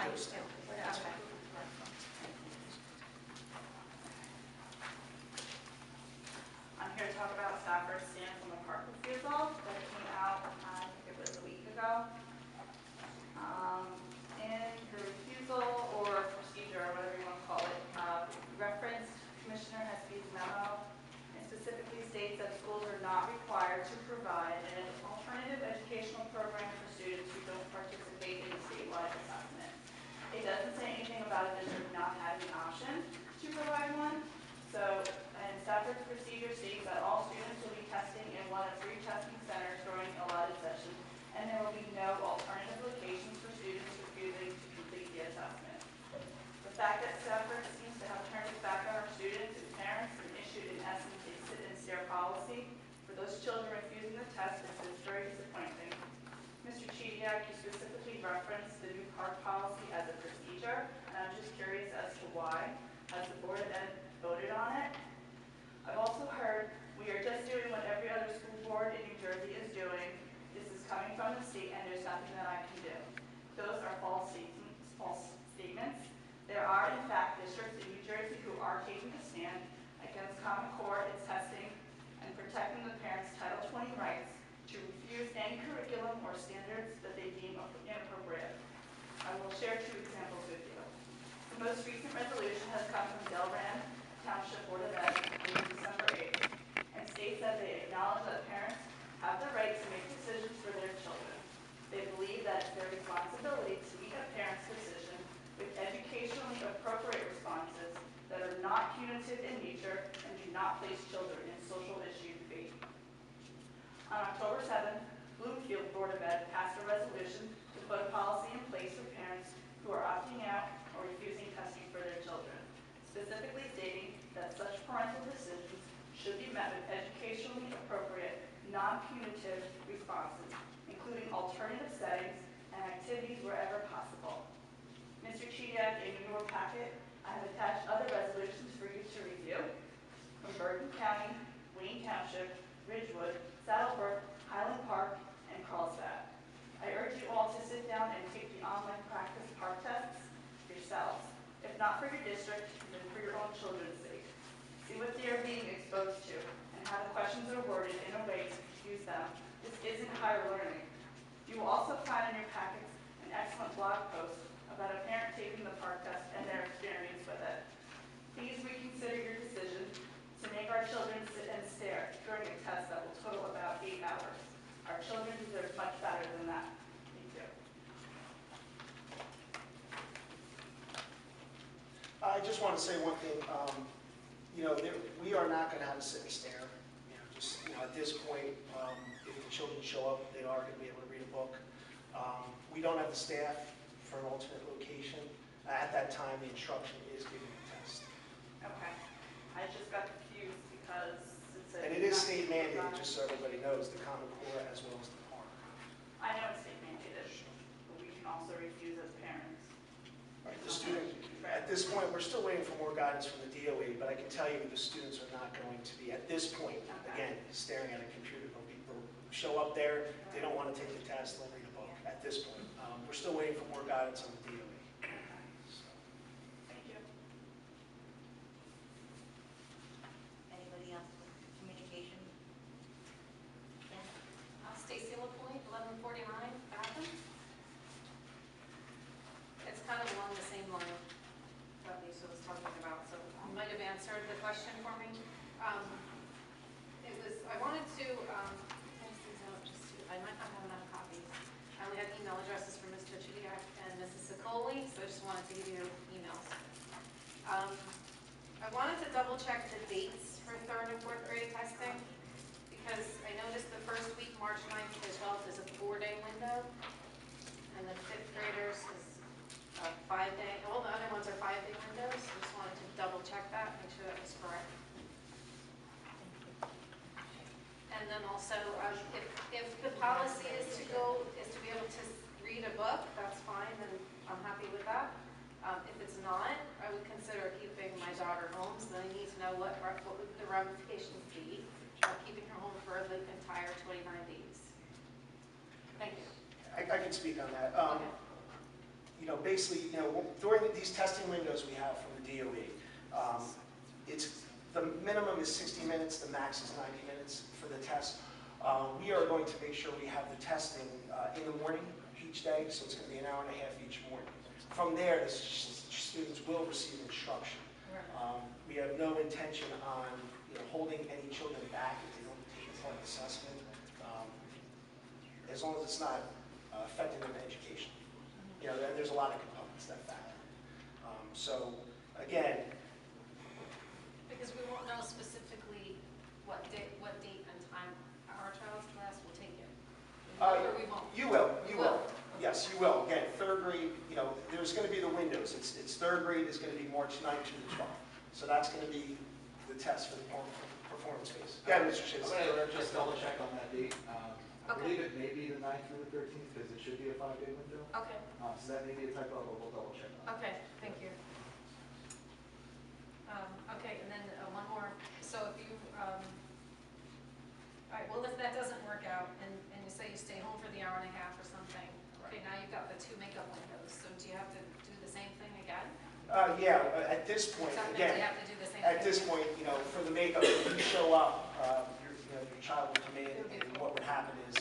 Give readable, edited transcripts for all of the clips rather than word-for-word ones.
those too. things. Okay. I'm here to talk about Stafford's stance on the park refusal that came out, I think it was a week ago. In the refusal or procedure, or whatever you want to call it, referenced Commissioner Hespe's memo and specifically states that schools are not required to provide an alternative educational program for students who don't participate in the statewide assessment. It doesn't say anything about a district not having an option to provide one. So, and Stafford's procedure states that all students will be testing in one of 3 testing centers during allotted sessions, and there will be no alternative locations for students refusing to complete the assessment. The fact that Stafford seems to have turned its back on our students and parents and issued, in essence, a sit-and-stare policy for those children refusing the test is very disappointing. Mr. Chidiak, you specifically referenced the new park policy as a procedure, and I'm just curious as to why. Has the Board of Ed voted on it? I've also heard we are just doing what every other school board in New Jersey is doing. This is coming from the state and there's nothing that I can do. Those are false statements. There are, in fact, districts in New Jersey who are taking a stand against Common Core, its testing, and protecting the parents' Title 20 rights to refuse any curriculum or standards that they deem inappropriate. I will share 2 examples with you. The most recent resolution has come from Delran Township Board of Ed on December 8th and states that they acknowledge that parents have the right to make decisions for their children. They believe that it's their responsibility to meet a parent's decision with educationally appropriate responses that are not punitive in nature and do not place children in social issue debate. On October 7th, Bloomfield Board of Ed passed a resolution to put a policy in place for parents who are opting out or refusing testing for their children, specifically stating that such parental decisions should be met with educationally appropriate, non-punitive responses, including alternative settings and activities wherever possible. Mr. Chidiak, in your packet, I have attached other resolutions for you to review from Bergen County, Wayne Township, Ridgewood, Saddlebrook, Highland Park, and Carlsbad. I urge you all to sit down and take the online practice park tests yourselves. If not for your district, then for your own children's sake. See what they are being exposed to and how the questions are worded in a way to confuse them. This isn't higher learning. You will also find in your packets an excellent blog post about a parent taking the park test and their experience with it. Please reconsider your decision to make our children sit and stare during a test that will total about 8 hours. Our children deserve much better than that. Thank you. I just want to say one thing. We are not going to have a sit and stare. At this point, if the children show up, they are going to be able to read a book. We don't have the staff for an alternate location. At that time, the instruction is giving the test. Okay. I just got confused because it's a... And it is state mandated, just so everybody knows, the Common Core as well as the park. I know it's state mandated, but we can also refuse as parents. Right, the student, at this point, we're still waiting for more guidance from the DOE, but I can tell you the students are not going to be, at this point, again, staring at a computer. They'll show up there, they don't want to take the test, they'll read a book. At this point, we're still waiting for more guidance on the DOE. So. Thank you. Anybody else with communication? Yes. Stacy LaPointe, 1149 Batham. It's kind of along the same line that Lisa was talking about, so you might have answered the question for me. I wanted to, I might not have enough copies. I only had email addresses for Mr. Chidiak and Mrs. Sicoli, so I just wanted to give you emails. I wanted to double check the dates for 3rd and 4th grade testing because I noticed the first week, March 9th to 12th, is a 4-day window, and the 5th graders is a 5-day. All the other ones are 5-day windows. I just wanted to double check that, make sure that was correct. And then also, if the policy is to be able to read a book, that's fine, then I'm happy with that. If it's not, I would consider keeping my daughter home, so then I need to know what would the ramifications be of keeping her home for the entire 29 days. Thank you. I can speak on that. Okay. basically, during these testing windows we have from the DOE, the minimum is 60 minutes, the max is 90 minutes for the test. We are going to make sure we have the testing in the morning each day, so it's going to be an hour and a half each morning. From there, the students will receive instruction. We have no intention on holding any children back if they don't take a part assessment, as long as it's not affecting their education. There's a lot of components that factor. So again, Because we won't know specifically what date and time our child's class will take it. Or we won't. you will. Yes, you will. Again, third grade, there's going to be the windows. It's third grade is going to be March 9th to the 12th. So that's going to be the test for the performance phase. Yeah, Mr. I'm Chase. going to just double check on that date. I Okay. believe it may be the 9th through the 13th because it should be a 5-day window. Okay, So that may be a typo, but we'll double check on that. okay, thank you. Okay, and then one more. So if you, all right, well, if that doesn't work out and you say you stay home for the hour and a half or something, okay, now you've got the 2 makeup windows. So do you have to do the same thing again? Yeah, at this point, Does that mean again, you have to do the same thing? at this point, for the makeup, if you show up, your child will come in, and what would happen is,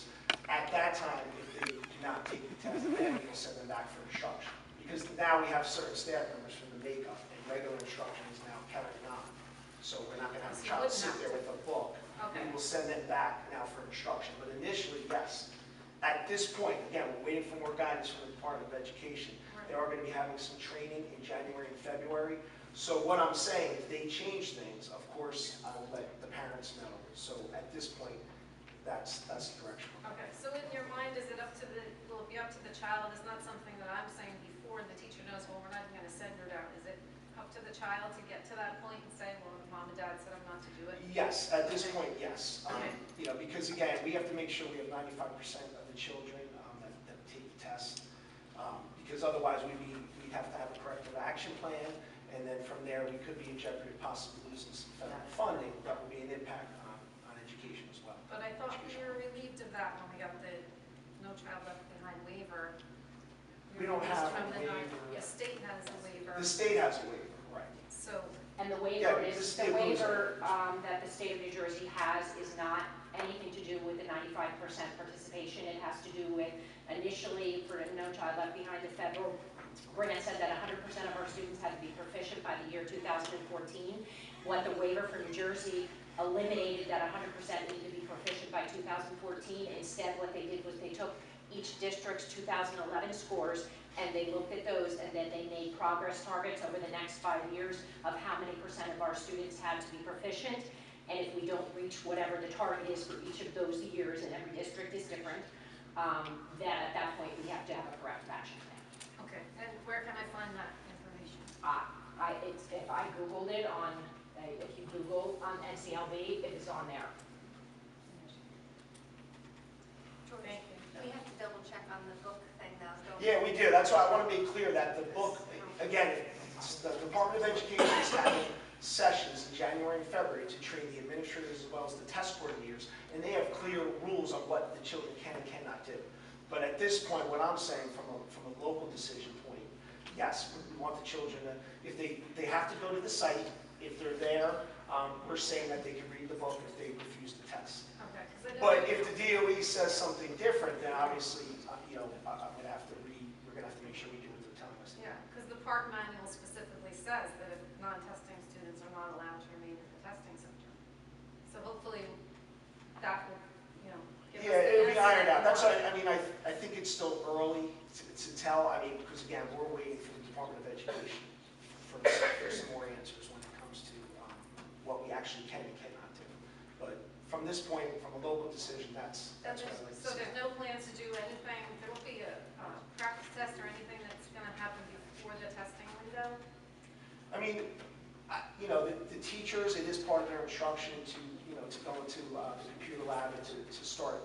at that time, if they do not take the test, then we'll send them back for instruction. Because now we have certain staff members for the makeup, and regular instruction is now carried on. So we're not going to have the child sit there with a book. Okay. We will send them back now for instruction. But initially, yes. At this point, again, we're waiting for more guidance from the Department of Education. They are going to be having some training in January and February. So what I'm saying, if they change things, of course, I will let the parents know. So at this point, that's the direction. Okay, so in your mind, is it up to will it be up to the child? It's not something that I'm saying before the teacher knows, well, we're not even going to send her down. Is it up to the child to get to that point and say, well, mom and dad said I'm not to do it? Yes, at this point, yes. Okay. Because again, we have to make sure we have 95% of the children that take the test. Because otherwise, we'd have to have a corrective action plan, and then from there, we could be in jeopardy of possibly losing some federal funding. That would be an impact on education as well. But I thought we were relieved of that when we got the No Child Left Behind waiver. We don't have From a the waiver. The state has a waiver. The state has a waiver, right. So, And the Yeah, waiver because is, the the state rules waiver that the state of New Jersey has is not anything to do with the 95% participation. It has to do with, initially, for No Child Left Behind, the federal grant said that 100% of our students had to be proficient by the year 2014. What the waiver for New Jersey eliminated that 100% needed to be proficient by 2014. Instead, what they did was they took each district's 2011 scores and they looked at those, and then they made progress targets over the next 5 years of how many percent of our students had to be proficient. And if we don't reach whatever the target is for each of those years, and every district is different, then at that point we have to have a corrective action plan. okay, and where can I find that information? If I Googled it on, if you Google on NCLB, it is on there. Thank you. We have to double check on the book thing though, don't we? Yeah, we do. That's why I want to make clear that the book, again, the Department of Education is having sessions in January and February to train the administrators as well as the test coordinators, and they have clear rules on what the children can and cannot do. But at this point, what I'm saying from a local decision point, yes, we want the children to, if they have to go to the site, if they're there, we're saying that they can read the book if they refuse the test. Okay, 'cause I know But if the DOE says something different, then obviously, I'm going to have to we're going to have to make sure we do what they're telling us. Yeah, because the park manual specifically says that if non-testing students are not allowed to remain at the testing center. So hopefully that will, give us Yeah, the it'll be answer ironed out. That's that why, I think it's still early to tell. Because again, we're waiting for the Department of Education for some more answers when it comes to what we actually can and cannot do. But from this point, from a local decision, that's what I'd like to So see. there's no plans to do anything, there won't be a practice test or anything that's going to happen before the testing window? The teachers, it is part of their instruction to go into the computer lab and to start